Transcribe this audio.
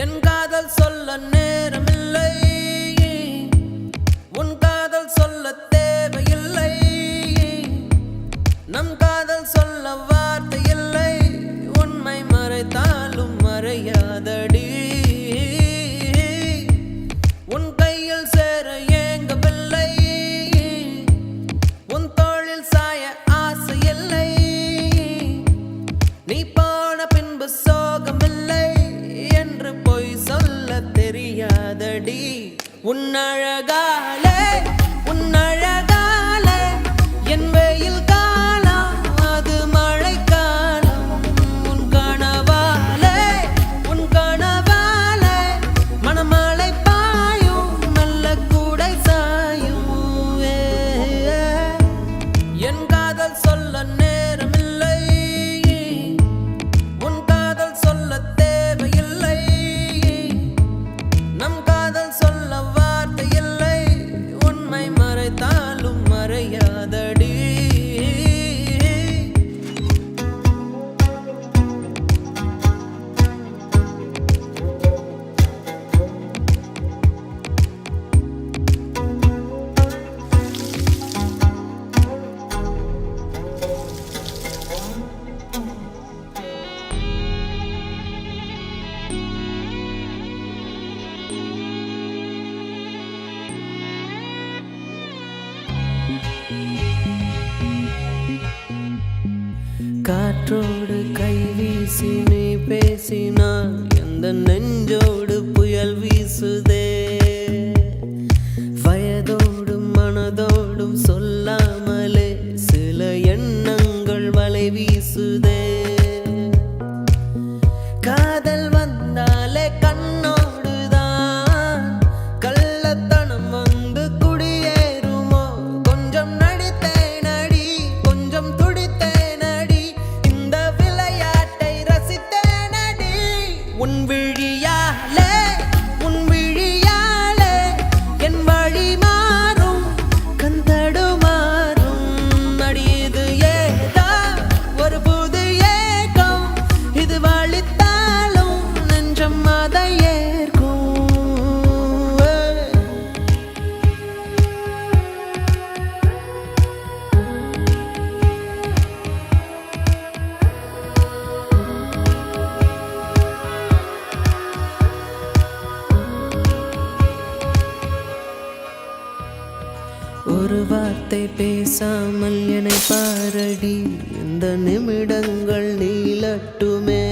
என் காதல் சொல்ல நேரமில்லை, உன் காதல் சொல்ல தேவையில்லை. நம் காதல் சொல்ல வார்த்தை இல்லை, உண்மை மறைத்தாலும் மறையாதடி. உன் கையில் சேர ஏங்கவில்லை, உன் தோளில் சாய ஆசை இல்லை. நீ போன பின்பு சோகமில்லை என்று பொய் சொல்ல தெரியாதடி. உன் அழகாலே என் வெயில் காலம் அது மழை காலம். உன் கனவாலே மணமழை பாயும் நல்ல கூடை சாயும். என் காதல் சொல்ல நேரமில்லை, உன் காதல் சொல்ல தேவையில்லை. நம் காதல் சொல்ல வார்த்தை இல்லை, உண்மை மறைத்தாலும் மறையாதடி. காற்றோடு கை வீசி நீ பேசினால் எந்த நெஞ்சோடு புயல் வீசுதே. வயதோடும் மனதோடும் சொல்லாமலே சில எண்ணங்கள் வலை வீசுதே. காதல் வந்தாலே கண்ணோடுதான் கள்ளத்தனம் வந்து குடியேறுமோ. கொஞ்சம் நடித்தேன் அடி, கொஞ்சம் துடித்தேன் அடி, இந்த விளையாட்டை ரசித்தேன் அடி. உன் விழியாலே என் வழி மாறும், கண் தடுமாறும் அடி. இது ஏதோ ஒரு புது ஏக்கம், இது வலித்தாலும் நெஞ்சம் அதை ஏற்கும். ஒரு வார்த்தை பேசாமல் என்னை பாரடி, இந்த நிமிடங்கள் நீளட்டுமே.